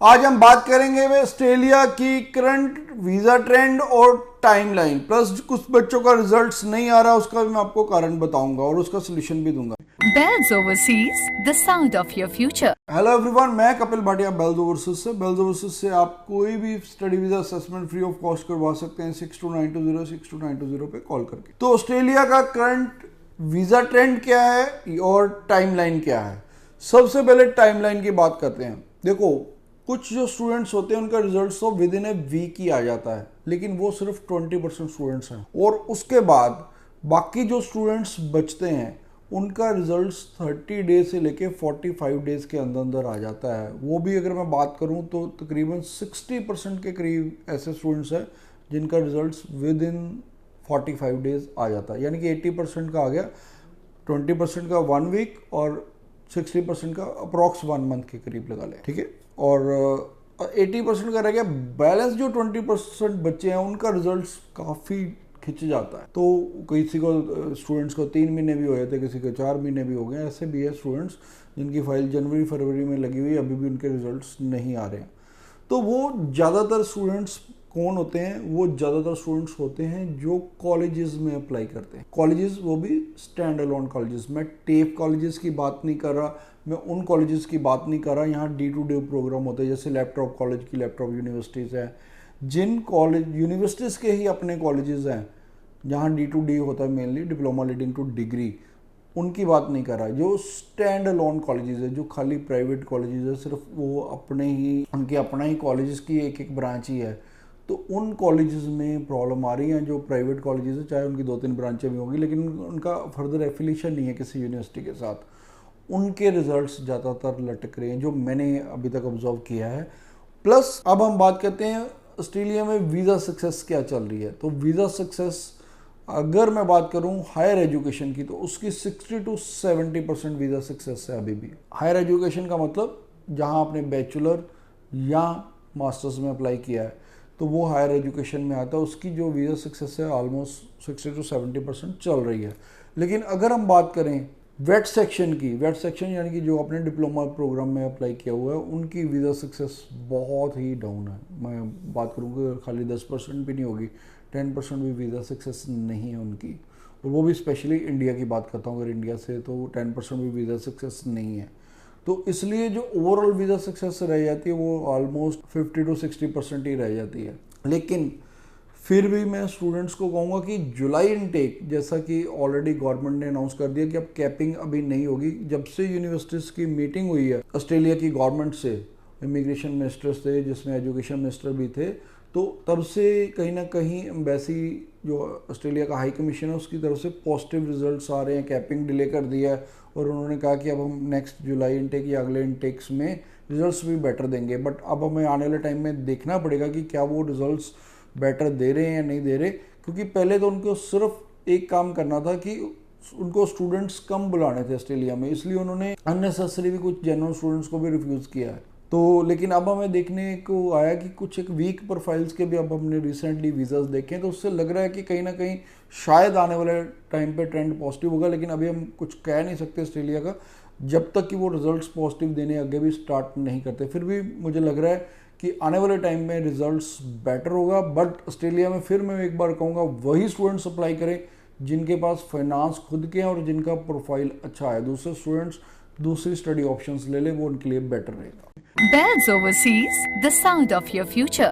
आज हम बात करेंगे वे ऑस्ट्रेलिया की करंट वीजा ट्रेंड और टाइमलाइन, प्लस कुछ बच्चों का रिजल्ट्स नहीं आ रहा उसका भी मैं आपको कारण बताऊंगा और उसका सोल्यूशन भी दूंगा। Bells Overseas, the sound of your future. Hello everyone, मैं कपिल भाटिया बेल्स ओवरसीज से। बेल्स ओवरसीज से आप कोई भी study visa assessment free of cost करवा सकते हैं 6292062920 पे कॉल करके। तो ऑस्ट्रेलिया का करंट वीजा ट्रेंड क्या है और टाइमलाइन क्या है। सबसे पहले टाइमलाइन की बात करते हैं। देखो, कुछ जो स्टूडेंट्स होते हैं उनका रिजल्ट तो विद इन ए वीक ही आ जाता है, लेकिन वो सिर्फ 20% स्टूडेंट्स हैं और उसके बाद बाकी जो स्टूडेंट्स बचते हैं उनका रिजल्ट्स 30 डेज से लेके 45 डेज के अंदर अंदर आ जाता है। वो भी अगर मैं बात करूं तो तकरीबन 60% के करीब ऐसे स्टूडेंट्स हैं जिनका रिजल्ट्स विद इन 45 डेज आ जाता है, यानी कि 80% का आ गया, 20% का 1 वीक और 60% का अप्रॉक्स 1 मंथ के करीब लगा लें, ठीक है। और 80% का रह गया, बैलेंस जो 20% बच्चे हैं उनका रिजल्ट्स काफ़ी खिंच जाता है। तो किसी को स्टूडेंट्स को 3 महीने भी हो जाते, किसी को 4 महीने भी हो गए। ऐसे भी है स्टूडेंट्स जिनकी फाइल जनवरी फरवरी में लगी हुई, अभी भी उनके रिजल्ट्स नहीं आ रहे हैं। तो वो ज़्यादातर स्टूडेंट्स कौन होते हैं? वो ज़्यादातर स्टूडेंट्स होते हैं जो कॉलेजेस में अप्लाई करते हैं। कॉलेजेस वो भी स्टैंड अलोन कॉलेजेस। मैं टेप कॉलेजेस की बात नहीं कर रहा, मैं उन कॉलेजेस की बात नहीं कर रहा। यहाँ D2D प्रोग्राम होते हैं, जैसे लैपटॉप कॉलेज की लैपटॉप यूनिवर्सिटीज़ हैं, जिन कॉलेज यूनिवर्सिटीज़ के ही अपने कॉलेजेस हैं जहाँ D2D होता है, mainly diploma leading two degree, उनकी बात नहीं कर रहा। जो स्टैंड अलोन कॉलेजेस है, जो खाली प्राइवेट कॉलेजेस है, सिर्फ वो अपने ही उनके अपना ही कॉलेजेस की एक ब्रांच ही है, तो उन कॉलेजेस में प्रॉब्लम आ रही है। जो प्राइवेट कॉलेजेस है, चाहे उनकी 2-3 ब्रांचें भी होंगी, लेकिन उनका फर्दर एफिलिएशन नहीं है किसी यूनिवर्सिटी के साथ, उनके रिजल्ट्स ज़्यादातर लटक रहे हैं, जो मैंने अभी तक ऑब्जर्व किया है। प्लस अब हम बात करते हैं ऑस्ट्रेलिया में वीज़ा सक्सेस क्या चल रही है। तो वीज़ा सक्सेस अगर मैं बात करूं हायर एजुकेशन की, तो उसकी 60 to 70% वीज़ा सक्सेस है अभी भी। हायर एजुकेशन का मतलब जहां आपने बैचलर या मास्टर्स में अप्लाई किया है, तो वो हायर एजुकेशन में आता है। उसकी जो वीज़ा सक्सेस है ऑलमोस्ट 60 to 70% चल रही है। लेकिन अगर हम बात करें वेट सेक्शन की, वेट सेक्शन यानी कि जो अपने डिप्लोमा प्रोग्राम में अप्लाई किया हुआ है, उनकी वीज़ा सक्सेस बहुत ही डाउन है। मैं बात करूँगा खाली 10% भी नहीं होगी, 10% भी वीज़ा सक्सेस नहीं है उनकी। और वो भी स्पेशली इंडिया की बात करता हूँ, अगर इंडिया से, तो 10% भी वीज़ा सक्सेस नहीं है। तो इसलिए जो ओवरऑल वीज़ा सक्सेस रह जाती है वो ऑलमोस्ट 50 to 60% ही रह जाती है। लेकिन फिर भी मैं स्टूडेंट्स को कहूँगा कि जुलाई इनटेक, जैसा कि ऑलरेडी गवर्नमेंट ने अनाउंस कर दिया कि अब कैपिंग अभी नहीं होगी। जब से यूनिवर्सिटीज़ की मीटिंग हुई है ऑस्ट्रेलिया की गवर्नमेंट से, इमिग्रेशन मिनिस्टर्स थे जिसमें एजुकेशन मिनिस्टर भी थे, तो तब से कहीं ना कहीं एम्बेसी जो ऑस्ट्रेलिया का हाई कमीशन है उसकी तरफ से पॉजिटिव रिजल्ट्स आ रहे हैं। कैपिंग डिले कर दिया है और उन्होंने कहा कि अब हम नेक्स्ट जुलाई इनटेक या अगले इनटेक्स में रिजल्ट्स भी बेटर देंगे। बट अब हमें आने वाले टाइम में देखना पड़ेगा कि क्या वो रिजल्ट्स बेटर दे रहे हैं या नहीं दे रहे, क्योंकि पहले तो उनको सिर्फ एक काम करना था कि उनको स्टूडेंट्स कम बुलाने थे ऑस्ट्रेलिया में, इसलिए उन्होंने अननेसेसरी भी कुछ जेन्युइन स्टूडेंट्स को भी रिफ्यूज़ किया है। तो लेकिन अब हमें देखने को आया कि कुछ एक वीक प्रोफाइल्स के भी अब हमने रिसेंटली वीज़ास देखे हैं, तो उससे लग रहा है कि कहीं ना कहीं शायद आने वाले टाइम पे ट्रेंड पॉजिटिव होगा। लेकिन अभी हम कुछ कह नहीं सकते ऑस्ट्रेलिया का, जब तक कि वो रिजल्ट्स पॉजिटिव देने आगे भी स्टार्ट नहीं करते। फिर भी मुझे लग रहा है कि आने वाले टाइम में रिजल्ट्स बेटर होगा। बट ऑस्ट्रेलिया में फिर मैं एक बार कहूँगा वही स्टूडेंट्स अप्लाई करें जिनके पास फाइनेंस खुद के हैं और जिनका प्रोफाइल अच्छा है। दूसरे स्टूडेंट्स दूसरी स्टडी ऑप्शंस ले लें, वो उनके लिए बेटर रहेगा। Bells Overseas, the sound of your future.